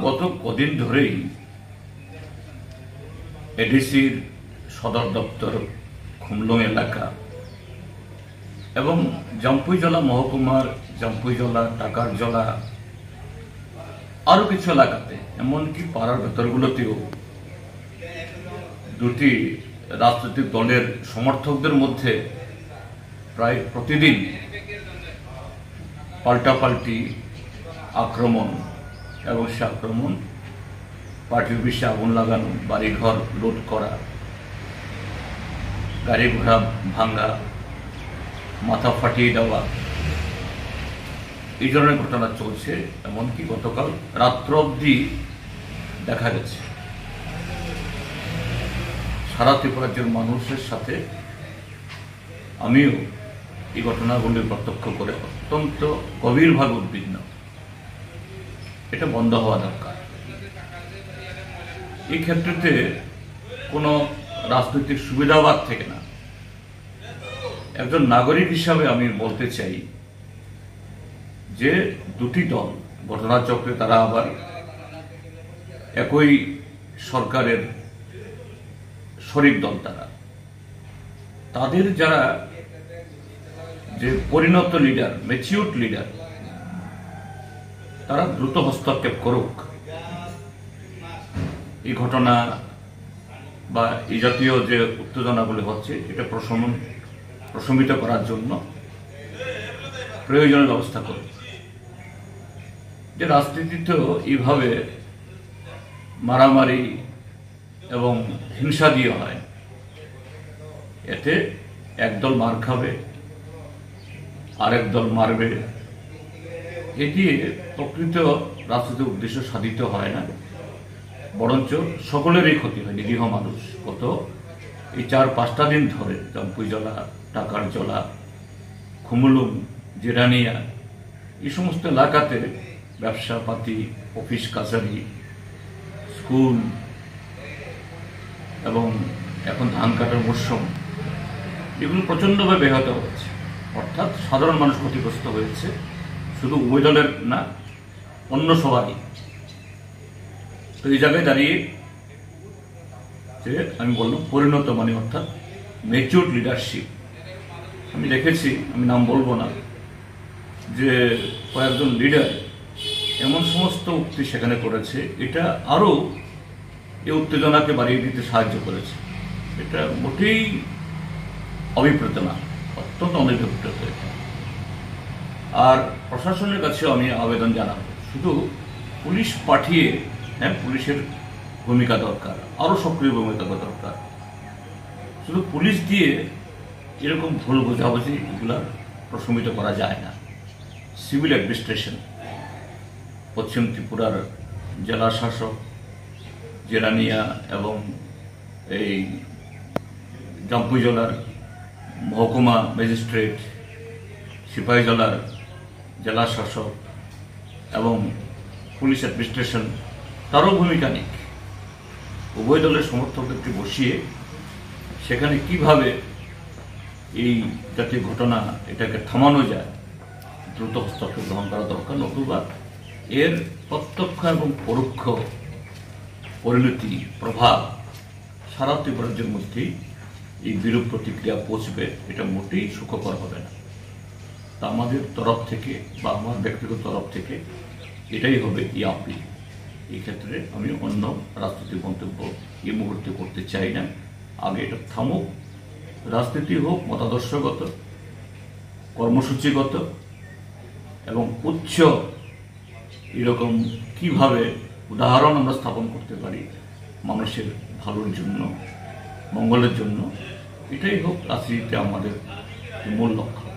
গত কদিন ধরেই এডিসির সদর দপ্তর খুমলুং এলাকা এবং জাম্পুইজলা মহকুমার জাম্পুইজলা, টাকারজলা আরো কিছু এলাকাতে, এমনকি পাড়ার ভেতরগুলোতেও দুটি রাজনৈতিক দলের সমর্থকদের মধ্যে প্রায় প্রতিদিন পাল্টাপাল্টি আক্রমণ এবং সে আক্রমণ পার্টি অফিসে আগুন লাগানো, বাড়িঘর লুট করা, গাড়ি ঘোড়া ভাঙ্গা, মাথা ফাটিয়ে দেওয়া, এই ধরনের ঘটনা চলছে। এমনকি গতকাল রাত্র অবধি দেখা গেছে। সারা ত্রিপুরা রাজ্যের মানুষের সাথে আমিও এই ঘটনাগুলি প্রত্যক্ষ করে অত্যন্ত গভীরভাবে উদ্বিগ্ন। এটা বন্ধ হওয়া দরকার। এই ক্ষেত্রে কোনো রাজনৈতিক সুবিধাবাদ থেকে না, একজন নাগরিক হিসাবে আমি বলতে চাই যে দুটি দল ঘটনাচক্রে, তারা আবার একই সরকারের শরিক দল, তাদের যারা যে পরিণত লিডার, ম্যাচিউরড লিডার, তারা দ্রুত হস্তক্ষেপ করুক। এই ঘটনা বা এই জাতীয় যে উত্তেজনাগুলি হচ্ছে, এটা প্রশমিত করার জন্য প্রয়োজনীয় ব্যবস্থা করুক। যে রাজনীতিতেও এইভাবে মারামারি এবং হিংসা দিয়ে হয়, এতে একদল মার খাবে, আরেক দল মারবে, এটি প্রকৃত রাজনৈতিক উদ্দেশ্য সাধিত হয় না, বরঞ্চ সকলেরই ক্ষতি হয়। নিরীহ মানুষ কত এই 4-5টা দিন ধরে জাম্পুইজলা, টাকারজলা, খুমলুং, জিরানিয়া, এই সমস্ত এলাকাতে ব্যবসাপাতি, অফিস কাছারি, স্কুল এবং এখন ধান কাটার মরশুম, এগুলো প্রচণ্ডভাবে ব্যাহত হচ্ছে। অর্থাৎ সাধারণ মানুষ ক্ষতিগ্রস্ত হয়েছে, শুধু উভয় দলের না, অন্য সবারই। তো এই জায়গায় দাঁড়িয়ে যে আমি বললাম পরিণত মানে অর্থাৎ ম্যাচিউরড লিডারশিপ, আমি দেখেছি, আমি নাম বলবো না, যে কয়েকজন লিডার এমন সমস্ত উক্তি সেখানে করেছে, এটা আরো এই উত্তেজনাকে বাড়িয়ে দিতে সাহায্য করেছে। এটা মোটেই অভিপ্রেত না, অত্যন্ত অনভিপ্রেত। আর প্রশাসনের কাছেও আমি আবেদন জানাবো, শুধু পুলিশ পাঠিয়ে, হ্যাঁ, পুলিশের ভূমিকা দরকার, আরো সক্রিয় ভূমিকা দরকার। শুধু পুলিশ দিয়ে এরকম ভুল বোঝাবুঝি এগুলা প্রশমিত করা যায় না। সিভিল অ্যাডমিনিস্ট্রেশন, পশ্চিম ত্রিপুরার জেলা শাসক, জিরানিয়া এবং এই জাম্পুইজলার মহকুমা ম্যাজিস্ট্রেট, সিপাহীজলার জেলা শাসক এবং পুলিশ অ্যাডমিনিস্ট্রেশন, তারও ভূমিকা নেই। উভয় দলের সমর্থকদেরকে বসিয়ে সেখানে কিভাবে এই জাতীয় ঘটনা এটাকে থামানো যায়, দ্রুত হস্তক্ষেপ গ্রহণ করা দরকার। নতুবা এর প্রত্যক্ষ এবং পরোক্ষ পরিণতি, প্রভাব সারা ত্রিপুরা রাজ্যের মধ্যেই এই বিরূপ প্রতিক্রিয়া পৌঁছবে, এটা মোটেই সুখকর হবে না। তা আমাদের তরফ থেকে বা আমার ব্যক্তিগত তরফ থেকে এটাই হবে এই আপিল। এই ক্ষেত্রে আমি অন্য রাজনৈতিক মন্তব্য এই মুহূর্তে করতে চাই না। আগে এটা থামুক, রাজনীতি হোক মতাদর্শগত, কর্মসূচিগত এবং উচ্চ, এরকম কিভাবে উদাহরণ আমরা স্থাপন করতে পারি মানুষের ভালোর জন্য, মঙ্গলের জন্য, এটাই হোক রাজনীতিতে আমাদের মূল লক্ষ্য।